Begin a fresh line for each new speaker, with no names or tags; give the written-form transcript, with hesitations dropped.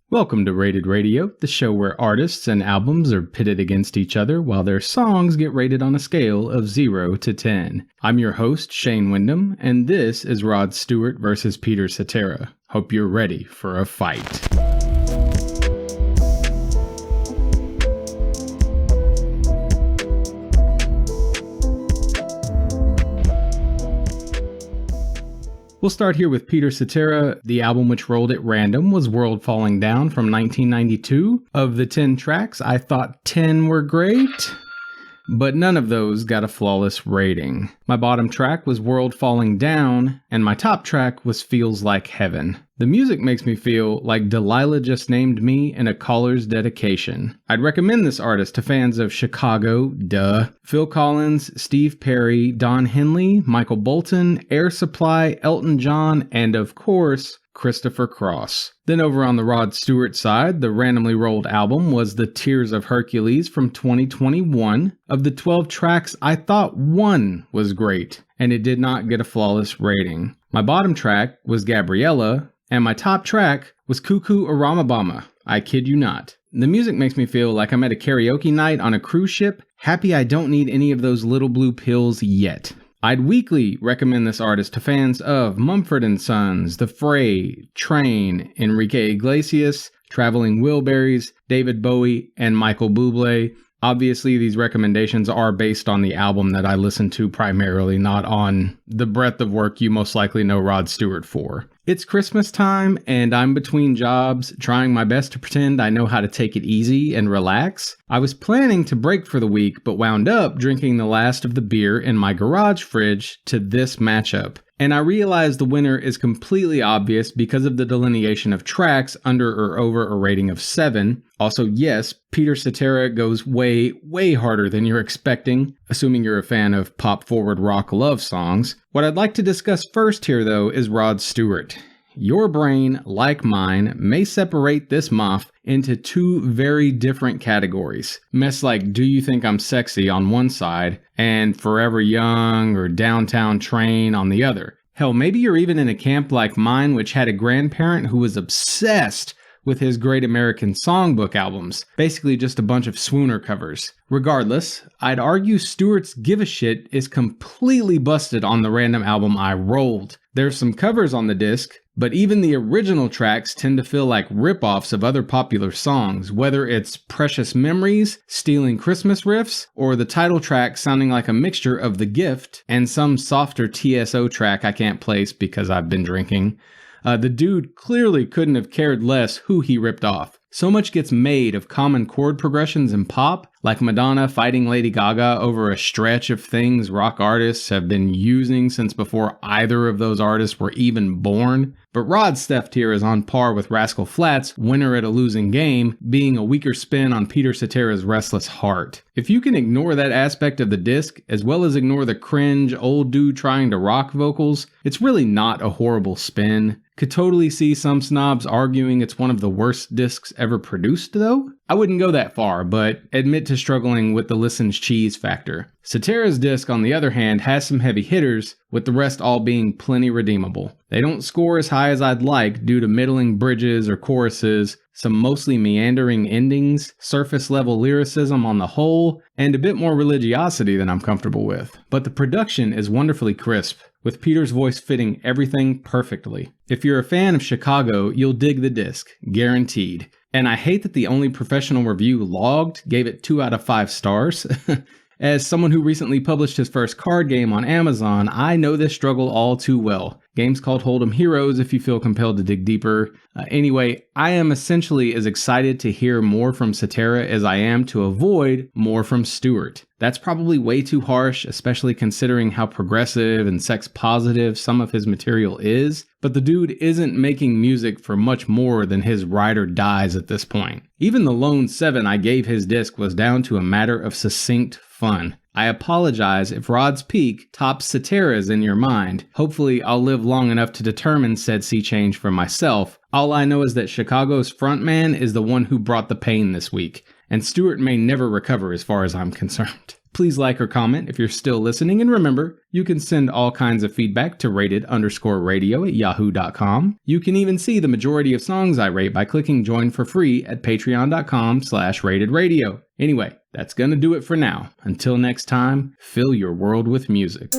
Welcome to Rated Radio, the show where artists and albums are pitted against each other while their songs get rated on a scale of 0 to 10. I'm your host, Shane Wyndham, and this is Rod Stewart versus Peter Cetera. Hope you're ready for a fight. We'll start here with Peter Cetera. The album which rolled at random was World Falling Down from 1992. Of the 10 tracks, I thought 10 were great, but none of those got a flawless rating. My bottom track was World Falling Down, and my top track was Feels Like Heaven. The music makes me feel like Delilah just named me in a caller's dedication. I'd recommend this artist to fans of Chicago, Phil Collins, Steve Perry, Don Henley, Michael Bolton, Air Supply, Elton John, and of course, Christopher Cross. Then over on the Rod Stewart side, the randomly rolled album was the Tears of Hercules from 2021. Of the 12 tracks, I thought one was great, and it did not get a flawless rating. My bottom track was Gabriella, and my top track was Cuckoo Aramabama. I kid you not. The music makes me feel like I'm at a karaoke night on a cruise ship, happy I don't need any of those little blue pills yet. I'd weakly recommend this artist to fans of Mumford & Sons, The Fray, Train, Enrique Iglesias, Traveling Wilburys, David Bowie, and Michael Bublé. Obviously, these recommendations are based on the album that I listen to primarily, not on the breadth of work you most likely know Rod Stewart for. It's Christmas time, and I'm between jobs, trying my best to pretend I know how to take it easy and relax. I was planning to break for the week, but wound up drinking the last of the beer in my garage fridge to this matchup. And I realize the winner is completely obvious because of the delineation of tracks under or over a rating of 7. Also, yes, Peter Cetera goes way, way harder than you're expecting, assuming you're a fan of pop-forward rock love songs. What I'd like to discuss first here, though, is Rod Stewart. Your brain, like mine, may separate this muff into two very different categories. Mess like Do You Think I'm Sexy on one side, and Forever Young or Downtown Train on the other. Hell, maybe you're even in a camp like mine, which had a grandparent who was obsessed with his Great American Songbook albums. Basically just a bunch of swooner covers. Regardless, I'd argue Stewart's Give a Shit is completely busted on the random album I rolled. There's some covers on the disc, but even the original tracks tend to feel like rip-offs of other popular songs, whether it's Precious Memories, stealing Christmas riffs, or the title track sounding like a mixture of The Gift and some softer TSO track I can't place because I've been drinking. The dude clearly couldn't have cared less who he ripped off. So much gets made of common chord progressions in pop, like Madonna fighting Lady Gaga over a stretch of things rock artists have been using since before either of those artists were even born. But Rod's theft here is on par with Rascal Flatts' Winner at a Losing Game, being a weaker spin on Peter Cetera's Restless Heart. If you can ignore that aspect of the disc, as well as ignore the cringe, old dude trying to rock vocals, it's really not a horrible spin. Could totally see some snobs arguing it's one of the worst discs ever produced, though. I wouldn't go that far, but admit to struggling with the listen's cheese factor. Cetera's disc, on the other hand, has some heavy hitters, with the rest all being plenty redeemable. They don't score as high as I'd like due to middling bridges or choruses, some mostly meandering endings, surface-level lyricism on the whole, and a bit more religiosity than I'm comfortable with. But the production is wonderfully crisp, with Peter's voice fitting everything perfectly. If you're a fan of Chicago, you'll dig the disc, guaranteed. And I hate that the only professional review logged gave it 2 out of 5 stars. As someone who recently published his first card game on Amazon, I know this struggle all too well. Games called Hold'em Heroes if you feel compelled to dig deeper. Anyway, I am essentially as excited to hear more from Cetera as I am to avoid more from Stewart. That's probably way too harsh, especially considering how progressive and sex positive some of his material is, but the dude isn't making music for much more than his ride or dies at this point. Even the lone 7 I gave his disc was down to a matter of succinct fun. I apologize if Rod's peak tops Cetera's in your mind. Hopefully I'll live long enough to determine said sea change for myself. All I know is that Chicago's frontman is the one who brought the pain this week, and Stewart may never recover as far as I'm concerned. Please like or comment if you're still listening, and remember, you can send all kinds of feedback to rated_radio@yahoo.com. You can even see the majority of songs I rate by clicking join for free at patreon.com/ratedradio. Anyway, that's gonna do it for now. Until next time, fill your world with music.